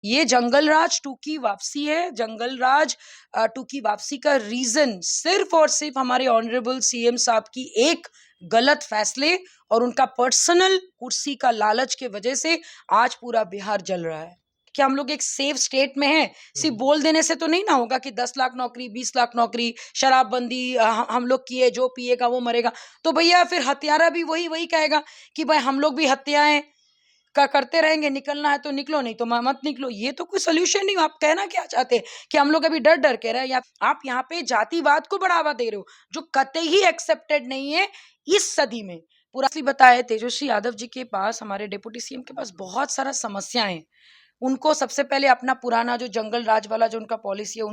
ये जंगल राज 2 की वापसी है। जंगल राज 2 की वापसी का रीजन सिर्फ और सिर्फ हमारे ऑनरेबल सीएम साहब की एक गलत फैसले और उनका पर्सनल कुर्सी का लालच के वजह से आज पूरा बिहार जल रहा है। क्या हम लोग एक सेफ स्टेट में हैं? सिर्फ बोल देने से तो नहीं ना होगा कि 10 लाख नौकरी, 20 लाख नौकरी, शराबबंदी हम लोग किए, जो पिएगा वो मरेगा। तो भैया फिर हत्यारा भी वही कहेगा कि भाई हम लोग भी हत्याएं करते रहेंगे, निकलना है तो निकलो, नहीं तो मत निकलो। ये तो कोई सोल्यूशन नहीं। आप कहना क्या चाहते हैं कि हम लोग अभी डर डर के रहे, या आप यहाँ पे जातिवाद को बढ़ावा दे रहे हो जो कतई ही एक्सेप्टेड नहीं है इस सदी में। पूरा बताया तेजस्वी यादव जी के पास, हमारे डिप्टी सीएम के पास बहुत सारा समस्याएं हैं। उनको सबसे पहले अपना पुराना जो जंगल राज वाला जो उनका पॉलिसी है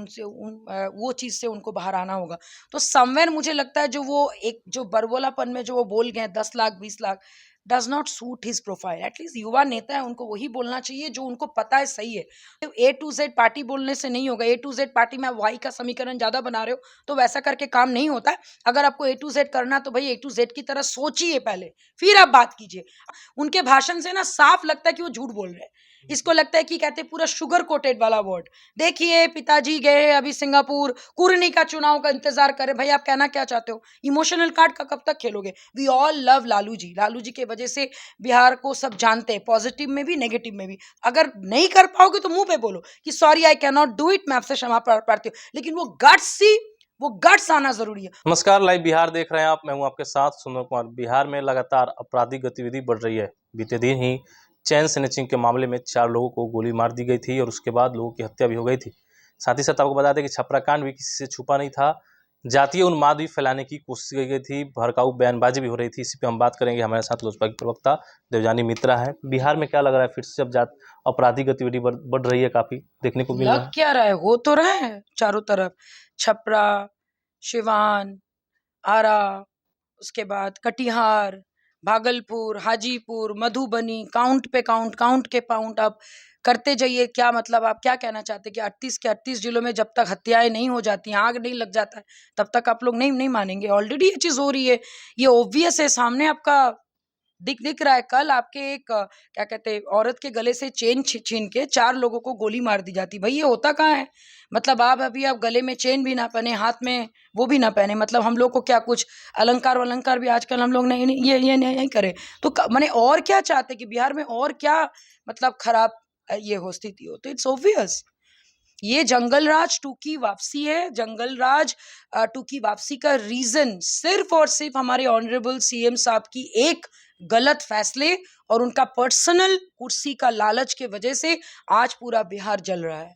वो चीज से उनको बाहर आना होगा। तो समवेयर मुझे लगता है जो वो एक जो बरबोलापन में जो वो बोल गए 10 lakh 20 lakh does not suit his profile. At least युवा नेता है, उनको वही बोलना चाहिए जो उनको पता है सही है। ए टू जेड पार्टी बोलने से नहीं होगा। ए टू जेड पार्टी में आप वाई का समीकरण ज्यादा बना रहे हो तो वैसा करके काम नहीं होता है। अगर आपको ए टू जेड करना तो भाई ए टू जेड की तरह सोचिए पहले, फिर आप बात कीजिए। उनके भाषण से ना साफ लगता है कि वो झूठ बोल रहे हैं। इसको लगता है कि कहते पूरा शुगर कोटेड वाला वर्ड। देखिए पिताजी गए अभी सिंगापुर, कुर्नी का चुनाव का इंतजार करें। भाई आप कहना क्या चाहते हो? इमोशनल कार्ड का कब तक खेलोगे? We all love Lalu ji. Lalu ji के वजह से बिहार को सब जानते हैं, पॉजिटिव में भी नेगेटिव में भी। अगर नहीं कर पाओगे तो मुंह पे बोलो कि sorry I can not do it, मैं आपसे क्षमा प्रार्थी हूँ, लेकिन वो गट्स आना जरूरी है। नमस्कार, लाइव बिहार देख रहे हैं आप। मैं हूं आपके साथ सुंदर कुमार। बिहार में लगातार आपराधिक गतिविधि बढ़ रही है। बीते दिन ही चैन स्नैचिंग के मामले में 4 लोगों को गोली मार दी गई थी और उसके बाद लोगों की हत्या भी हो गई थी। साथ ही साथ आपको बता दें कि छपरा कांड भी किसी से छुपा नहीं था। जातीय उन्माद भी फैलाने की कोशिश की गई थी, भड़काऊ बयानबाजी भी हो रही थी। इसी पे हम बात करेंगे। हमारे साथ लोजपा की प्रवक्ता देवजानी मित्रा है। बिहार में क्या लग रहा है, फिर से अब आपराधिक गतिविधि बढ़ रही है, काफी देखने को मिल रहा है? लग क्या रहा है, हो तो रहा है चारों तरफ। छपरा, सिवान, आरा, उसके बाद कटिहार, भागलपुर, हाजीपुर, मधुबनी, काउंट पे काउंट, काउंट के पाउंट आप करते जाइए। क्या मतलब आप क्या कहना चाहते हैं कि 38 के 38 जिलों में जब तक हत्याएं नहीं हो जाती, आग नहीं लग जाता है, तब तक आप लोग नहीं मानेंगे? ऑलरेडी ये चीज हो रही है, ये ऑब्वियस है, सामने आपका दिख रहा है। कल आपके एक क्या कहते हैं औरत के गले से चेन छीन के 4 लोगों को गोली मार दी जाती। भाई ये होता कहाँ है? मतलब आप गले में चेन भी ना पहने, हाथ में वो भी ना पहने, मतलब हम लोग को क्या कुछ अलंकार वलंकार भी आजकल हम लोग नहीं ये नहीं करे तो माने और क्या चाहते कि बिहार में और क्या मतलब खराब ये हो स्थिति हो? तो इट्स ऑब्वियस ये जंगल राज 2 की वापसी है। जंगल राज 2 की वापसी का रीजन सिर्फ और सिर्फ हमारे ऑनरेबल सीएम साहब की एक गलत फैसले और उनका पर्सनल कुर्सी का लालच के वजह से आज पूरा बिहार जल रहा है।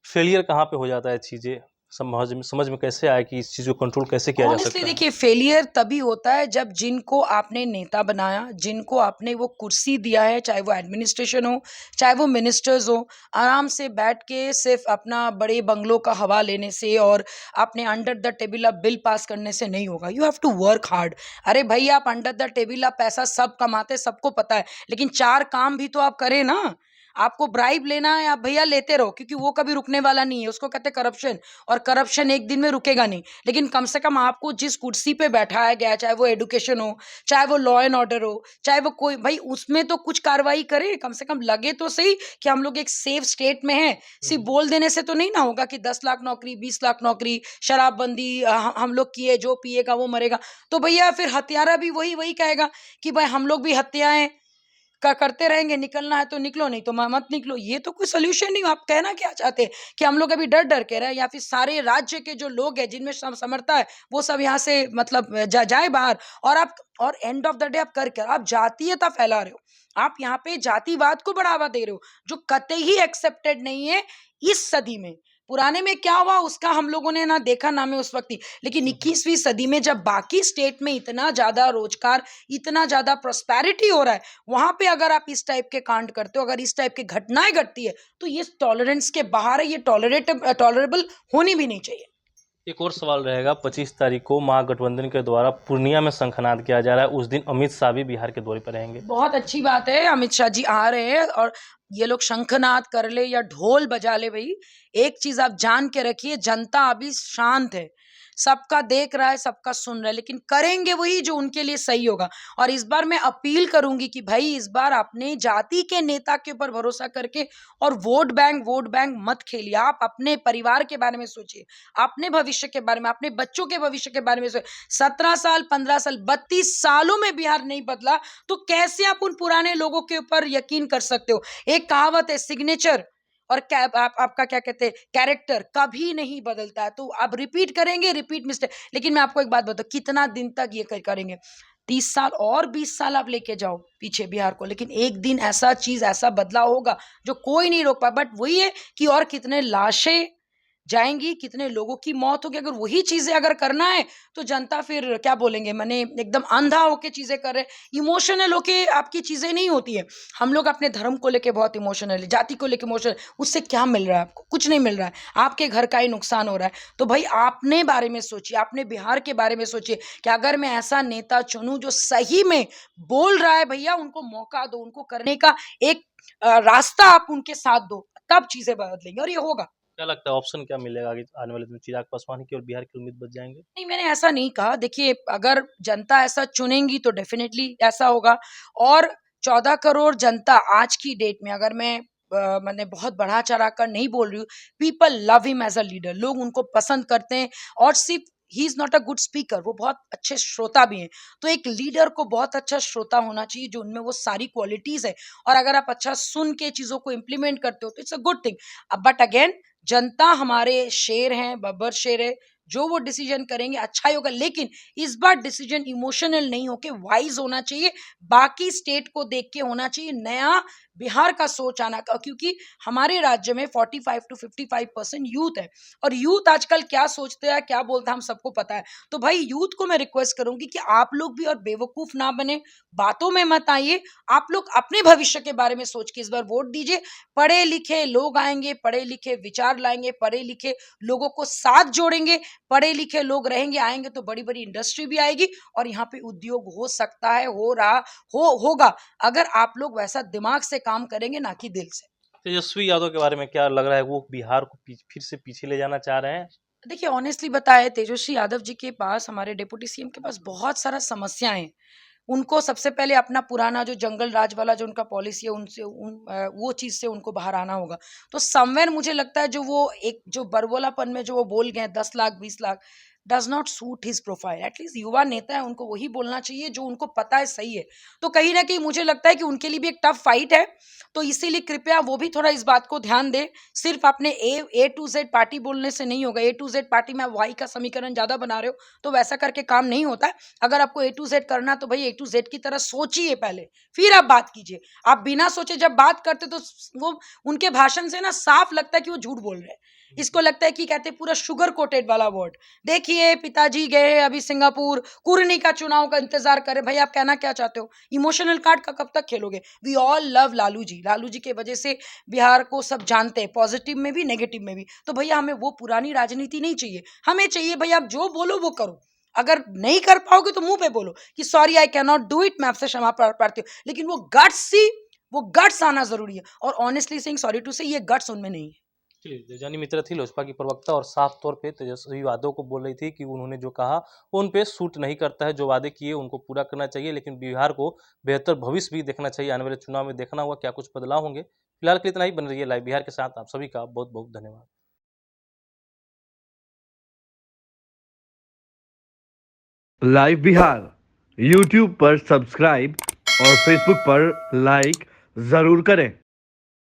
फेलियर कहाँ पे हो जाता है? चीजें समझ में कैसे आए कि इस चीज को कंट्रोल कैसे किया जा सकता है? देखिए फेलियर तभी होता है जब जिनको आपने नेता बनाया, जिनको आपने वो कुर्सी दिया है, चाहे वो एडमिनिस्ट्रेशन हो, चाहे वो मिनिस्टर्स हो, आराम से बैठ के सिर्फ अपना बड़े बंगलों का हवा लेने से और अपने अंडर द टेबल आप बिल पास करने से नहीं होगा। You have to work hard. अरे भाई आप अंडर द टेबल आप पैसा सब कमाते, सबको पता है, लेकिन 4 काम भी तो आप करें ना। आपको ब्राइब लेना है, आप भैया लेते रहो, क्योंकि वो कभी रुकने वाला नहीं है। उसको कहते हैं करप्शन, और करप्शन एक दिन में रुकेगा नहीं। लेकिन कम से कम आपको जिस कुर्सी पे बैठाया गया, चाहे वो एडुकेशन हो, चाहे वो लॉ एंड ऑर्डर हो, चाहे वो कोई, भाई उसमें तो कुछ कार्रवाई करे, कम से कम लगे तो सही कि हम लोग एक सेफ स्टेट में हैं। सिर्फ बोल देने से तो नहीं ना होगा कि 10 लाख नौकरी, 20 लाख नौकरी, शराबबंदी हम लोग किए, जो पिएगा वो मरेगा। तो भैया फिर हत्यारा भी वही कहेगा कि भाई हम लोग भी हत्याएं करते रहेंगे, निकलना है तो निकलो, नहीं तो मत निकलो। ये तो कोई सोल्यूशन नहीं। आप कहना क्या चाहते हैं कि हम लोग अभी डर डर के रहे, या फिर सारे राज्य के जो लोग हैं जिनमें समर्था है वो सब यहाँ से मतलब जाए बाहर, और एंड ऑफ द डे आप जातीयता फैला रहे हो, आप यहाँ पे जातिवाद को बढ़ावा दे रहे हो जो कतई ही एक्सेप्टेड नहीं है इस सदी में। पुराने में क्या हुआ उसका हम लोगों ने ना देखा ना में उस वक्त ही, लेकिन 21वीं सदी में जब बाकी स्टेट में इतना ज्यादा रोजगार, इतना ज्यादा प्रोस्पेरिटी हो रहा है, वहां पे अगर आप इस टाइप के कांड करते हो, अगर इस टाइप की घटनाएं घटती है, तो ये टॉलरेंस के बाहर है, ये टॉलरेबल होनी भी नहीं चाहिए। एक और सवाल रहेगा, 25 तारीख को महागठबंधन के द्वारा पूर्णिया में शंखनाद किया जा रहा है। उस दिन अमित शाह भी बिहार के दौरे पर रहेंगे। बहुत अच्छी बात है, अमित शाह जी आ रहे हैं, और ये लोग शंखनाद कर ले या ढोल बजा ले, भाई एक चीज आप जान के रखिए, जनता अभी शांत है, सबका देख रहा है, सबका सुन रहा है, लेकिन करेंगे वही जो उनके लिए सही होगा। और इस बार मैं अपील करूंगी कि भाई इस बार अपने जाति के नेता के ऊपर भरोसा करके और वोट बैंक मत खेलिए। आप अपने परिवार के बारे में सोचिए, अपने भविष्य के बारे में, अपने बच्चों के भविष्य के बारे में सोचिए। 17 साल, 15 साल, 32 सालों में बिहार नहीं बदला तो कैसे आप उन पुराने लोगों के ऊपर यकीन कर सकते हो? एक कहावत है, सिग्नेचर और आपका क्या कहते हैं, कैरेक्टर कभी नहीं बदलता है। तो आप रिपीट करेंगे, रिपीट मिस्टेक। लेकिन मैं आपको एक बात बताऊं, कितना दिन तक ये करेंगे? 30 साल और 20 साल आप लेके जाओ पीछे बिहार को, लेकिन एक दिन ऐसा चीज, ऐसा बदलाव होगा जो कोई नहीं रोक पाए। बट वही है कि और कितने लाशें जाएंगी, कितने लोगों की मौत होगी। अगर वही चीजें अगर करना है तो जनता फिर क्या बोलेंगे, माने एकदम अंधा होके चीजें कर रहे, इमोशनल होके आपकी चीजें नहीं होती है। हम लोग अपने धर्म को लेके बहुत इमोशनल है, जाति को लेके इमोशनल, उससे क्या मिल रहा है आपको? कुछ नहीं मिल रहा है, आपके घर का ही नुकसान हो रहा है। तो भाई आपने बारे में सोचिए, आपने बिहार के बारे में सोचिए कि अगर मैं ऐसा नेता चुनूं जो सही में बोल रहा है, भैया उनको मौका दो, उनको करने का एक रास्ता आप उनके साथ दो, तब चीजें बदलेंगे और ये होगा। क्या लगता है ऑप्शन क्या मिलेगा आगे आने वाले दिन? चिराग पासवान की और बिहार की उम्मीद बच जाएंगे? नहीं, मैंने ऐसा नहीं कहा। देखिए, अगर जनता ऐसा चुनेंगी तो डेफिनेटली ऐसा होगा। और 14 करोड़ जनता आज की डेट में, अगर मैं मैंने बहुत बढ़ा चढ़ा कर नहीं बोल रही हूँ, people love him as a leader, लोग उनको पसंद करते हैं। और सिर्फ ही is not a good speaker, वो बहुत अच्छे श्रोता भी हैं। तो एक लीडर को बहुत अच्छा श्रोता होना चाहिए, जो उनमें वो सारी क्वालिटीज है। और अगर आप अच्छा सुन के चीजों को इम्प्लीमेंट करते हो तो it's a good thing. But again, जनता हमारे शेर हैं, बब्बर शेर है, जो वो डिसीजन करेंगे अच्छा ही होगा। लेकिन इस बार डिसीजन इमोशनल नहीं होके वाइज होना चाहिए, बाकी स्टेट को देख के होना चाहिए, नया बिहार का सोच आना का, क्योंकि हमारे राज्य में 45 to 55% यूथ है। और यूथ आजकल क्या सोचते हैं, क्या बोलता है, हम सबको पता है। तो भाई यूथ को मैं रिक्वेस्ट करूंगी कि आप लोग भी और बेवकूफ ना बने, बातों में मत आइए। आप लोग अपने भविष्य के बारे में सोच के इस बार वोट दीजिए। पढ़े लिखे लोग आएंगे, पढ़े लिखे विचार लाएंगे, पढ़े लिखे लोगों को साथ जोड़ेंगे, पढ़े लिखे लोग रहेंगे, आएंगे तो बड़ी बड़ी इंडस्ट्री भी आएगी और यहाँ पे उद्योग हो सकता है, हो रहा होगा, अगर आप लोग वैसा दिमाग से काम करेंगे, ना कि दिल से। तेजस्वी यादव के बारे में क्या लग रहा है? वो बिहार को फिर से पीछे ले जाना चाह रहे हैं? देखिए, ऑनेस्टली बताए, तेजस्वी यादव जी के पास, हमारे डिप्टी सीएम के पास बहुत सारा समस्याएं हैं। उनको सबसे पहले अपना पुराना जो जंगल राज वाला जो उनका पॉलिसी है, वो चीज से उनको बाहर आना होगा। तो समवेयर मुझे लगता है जो वो एक जो बरबोलापन में जो वो बोल गए 10 lakh 20 lakh, does not suit his profile. At least युवा नेता है, उनको वही बोलना चाहिए जो उनको पता है सही है। तो कहीं ना कहीं मुझे लगता है कि उनके लिए भी एक टफ फाइट है। तो इसीलिए कृपया वो भी थोड़ा इस बात को ध्यान दे। सिर्फ अपने ए टू जेड पार्टी बोलने से नहीं होगा। ए टू जेड पार्टी में आप वाई का समीकरण ज्यादा बना रहे हो, तो वैसा करके काम नहीं होता है। अगर आपको ए टू जेड करना, तो भाई ए टू जेड की तरह सोचिए पहले, फिर आप बात कीजिए। आप बिना सोचे जब बात करते तो वो उनके भाषण से ना साफ लगता है कि वो झूठ बोल रहे हैं। इसको लगता है कि कहते हैं पूरा शुगर कोटेड वाला वर्ड। देखिए, पिताजी गए अभी सिंगापुर, कुर्नी का चुनाव का इंतजार करें। भाई आप कहना क्या चाहते हो? इमोशनल कार्ड का कब तक खेलोगे? We all love Lalu ji. Lalu ji के वजह से बिहार को सब जानते हैं, पॉजिटिव में भी नेगेटिव में भी। तो भैया हमें वो पुरानी राजनीति नहीं चाहिए। हमें चाहिए भैया आप जो बोलो वो करो। अगर नहीं कर पाओगे तो मुंह पे बोलो कि sorry I can not do it, मैं आपसे क्षमा प्रार्थी हूँ। लेकिन वो गट्स आना जरूरी है। और ऑनेस्टली सेइंग सॉरी टू से, ये गट्स उनमें नहीं है। देवयानी मित्रा थी लोजपा की प्रवक्ता और साफ तौर पे तेजस्वी यादव को बोल रही थी कि उन्होंने जो कहा वो उन पे सूट नहीं करता है। जो वादे किए उनको पूरा करना चाहिए, लेकिन बिहार को बेहतर भविष्य भी देखना चाहिए। आने वाले चुनाव में देखना होगा क्या कुछ बदलाव होंगे। फिलहाल के लिए इतना ही। बन रही है लाइव बिहार के साथ। आप सभी का बहुत बहुत धन्यवाद। लाइव बिहार यूट्यूब पर सब्सक्राइब और फेसबुक पर लाइक जरूर करें।